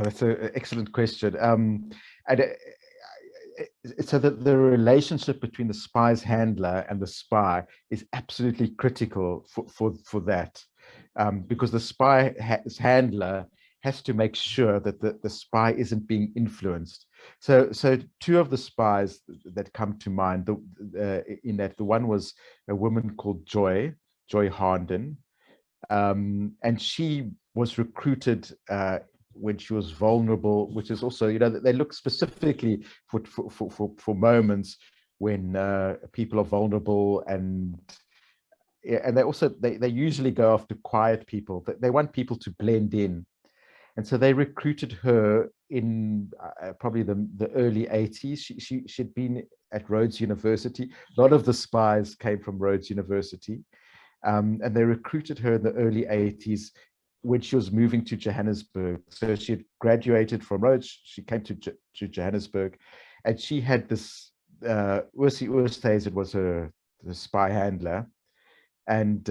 That's an excellent question. And so the relationship between the spy's handler and the spy is absolutely critical for that, because the handler has to make sure that the spy isn't being influenced. So two of the spies that come to mind, in that, the one was a woman called Joy Harnden, and she was recruited when she was vulnerable, which is also, they look specifically for moments when people are vulnerable, and they usually go after quiet people. They want people to blend in, and so they recruited her in probably the early 80s. She'd been at Rhodes University. A lot of the spies came from Rhodes University. And they recruited her in the early 80s when she was moving to Johannesburg. So she had graduated from Rhodes. She came to Johannesburg, and she had this, Ursi Oosthuizen was the spy handler. And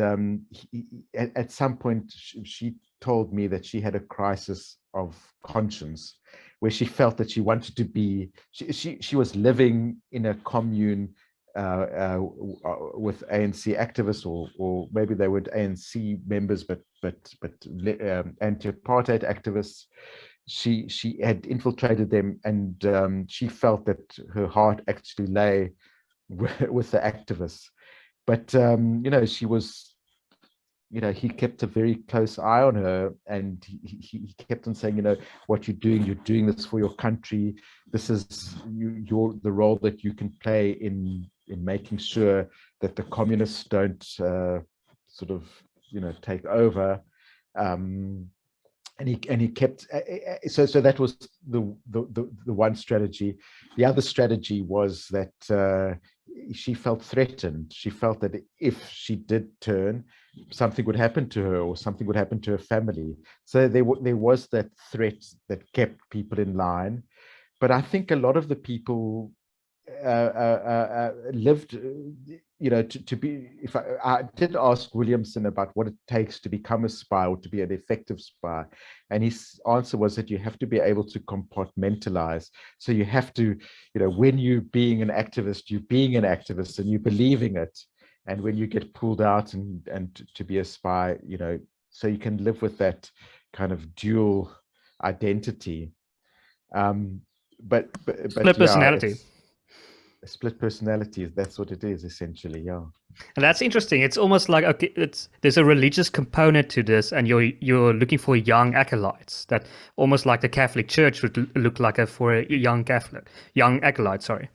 at some point, she told me that she had a crisis of conscience, where she felt that she wanted to be, she was living in a commune with ANC activists, or maybe they were ANC members, but anti-apartheid activists. She had infiltrated them, and she felt that her heart actually lay with the activists. But she was, he kept a very close eye on her, and he kept on saying, what you're doing this for your country. This is the role that you can play in making sure that the communists don't sort of, take over. And he kept, so that was the one strategy. The other strategy was that she felt threatened. She felt that if she did turn, something would happen to her, or something would happen to her family. So there was that threat that kept people in line. But I think a lot of the people lived, to be. If I did ask Williamson about what it takes to become a spy, or to be an effective spy, and his answer was that you have to be able to compartmentalize. So you have to, when you're being an activist, and you're believing it, and when you get pulled out and to be a spy, so you can live with that kind of dual identity. But split personality. Split personality, that's what it is, essentially. Yeah. And that's interesting. It's almost like, okay, there's a religious component to this, and you're looking for young acolytes, that almost like the Catholic Church would look like for a young acolyte, sorry.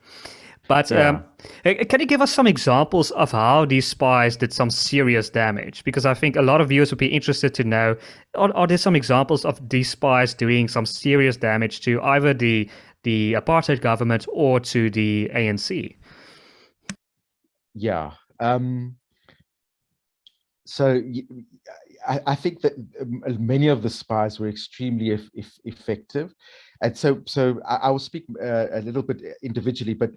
But yeah. Can you give us some examples of how these spies did some serious damage? Because I think a lot of viewers would be interested to know, are there some examples of these spies doing some serious damage to either the apartheid government or to the ANC? Yeah. So I think that many of the spies were extremely effective. And so I will speak a little bit individually, but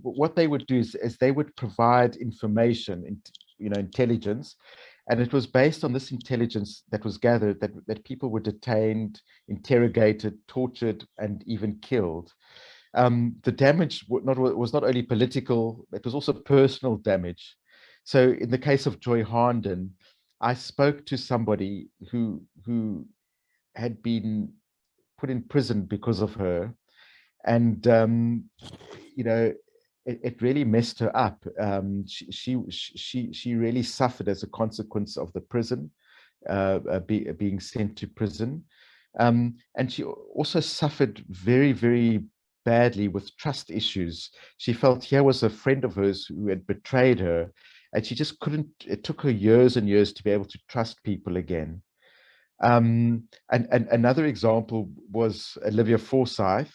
what they would do is they would provide information, intelligence. And it was based on this intelligence that was gathered that people were detained, interrogated, tortured, and even killed. The damage was not only political, it was also personal damage. So in the case of Joy Harnden, I spoke to somebody who had been put in prison because of her, and it really messed her up. She really suffered as a consequence of the prison, being sent to prison, and she also suffered very, very badly with trust issues. She felt here was a friend of hers who had betrayed her, and she just couldn't. It took her years and years to be able to trust people again. And another example was Olivia Forsythe,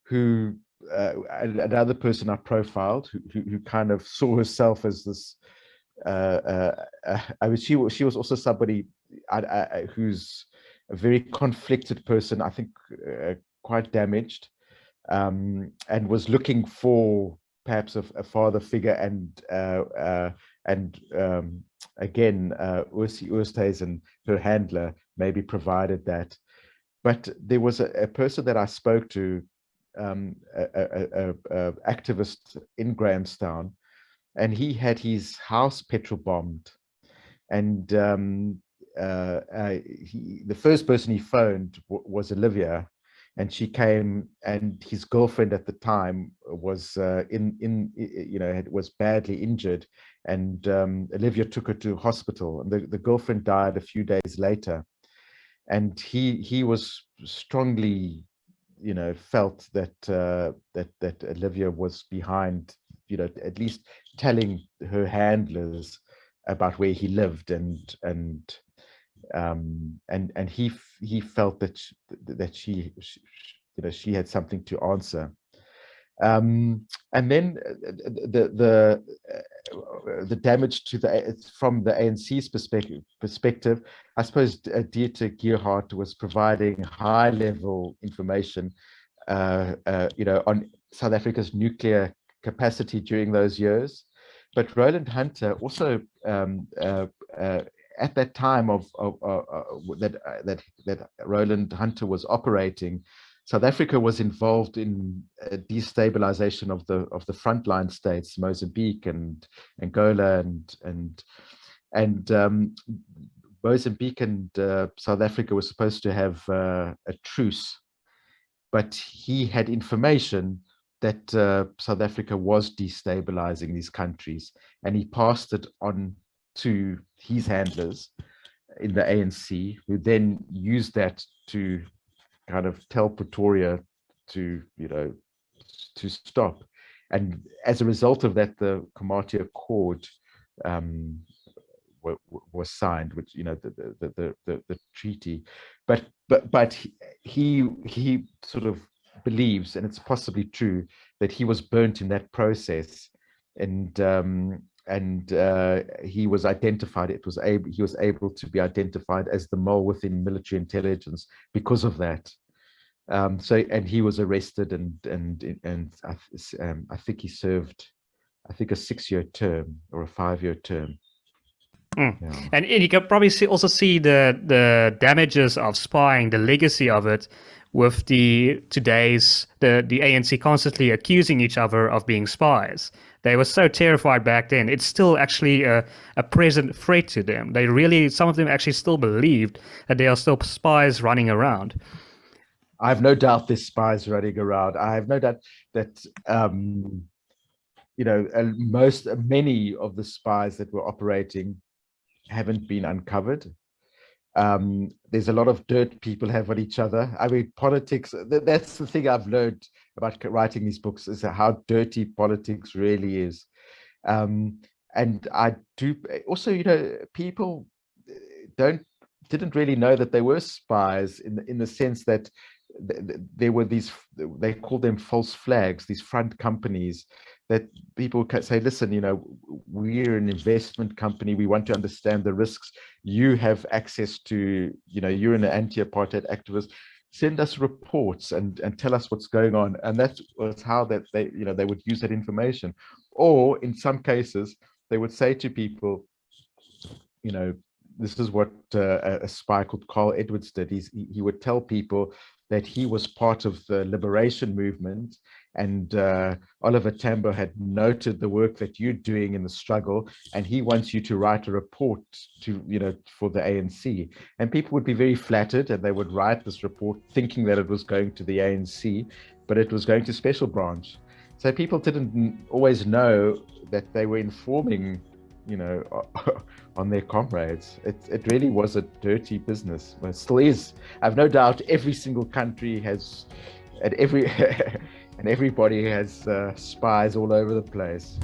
who another person I profiled, who kind of saw herself as this. I mean, she was also somebody who's a very conflicted person. I think quite damaged, and was looking for perhaps a father figure, and again, Ursi Oosthuizen and her handler maybe provided that. But there was a person that I spoke to, a activist in Grahamstown, and he had his house petrol bombed. And the first person he phoned was Olivia, and she came, and his girlfriend at the time was was badly injured, and Olivia took her to hospital, and the girlfriend died a few days later. And he was strongly, felt that that Olivia was behind, at least telling her handlers about where he lived, and he felt that she had something to answer. And then the damage from the ANC's perspective, I suppose Dieter Gerhardt was providing high-level information, on South Africa's nuclear capacity during those years. But Roland Hunter also, at that time that Roland Hunter was operating, South Africa was involved in destabilization of the frontline states, Mozambique and Angola, and Mozambique and South Africa were supposed to have a truce, but he had information that South Africa was destabilizing these countries, and he passed it on to his handlers in the ANC, who then used that to kind of tell Pretoria to stop. And as a result of that, the Komati Accord was signed, which the treaty. But he sort of believes, and it's possibly true, that he was burnt in that process, and he was identified. He was able to be identified as the mole within military intelligence because of that. And he was arrested, and I think he served, a 6-year term or a 5-year term. Yeah. And you can probably also see the damages of spying, the legacy of it, with the ANC constantly accusing each other of being spies. They were so terrified back then. It's still actually a present threat to them. Some of them actually still believed that there are still spies running around. I have no doubt there's spies running around. I have no doubt that many of the spies that were operating haven't been uncovered. There's a lot of dirt people have on each other. I mean, politics, that's the thing I've learned about writing these books, is how dirty politics really is. And I do also, people didn't really know that they were spies in the sense that there were these, they called them false flags, these front companies that people can say, listen, we're an investment company. We want to understand the risks. You have access to, you're an anti-apartheid activist. Send us reports and tell us what's going on. And that was how that they would use that information. Or in some cases, they would say to people, this is what a spy called Carl Edwards did. He would tell people that he was part of the liberation movement, and Oliver Tambo had noted the work that you're doing in the struggle, and he wants you to write a report for the ANC. And people would be very flattered, and they would write this report thinking that it was going to the ANC, but it was going to Special Branch. So people didn't always know that they were informing on their comrades. It really was a dirty business. Well, it still is. I've no doubt every single country has, and everybody has spies all over the place.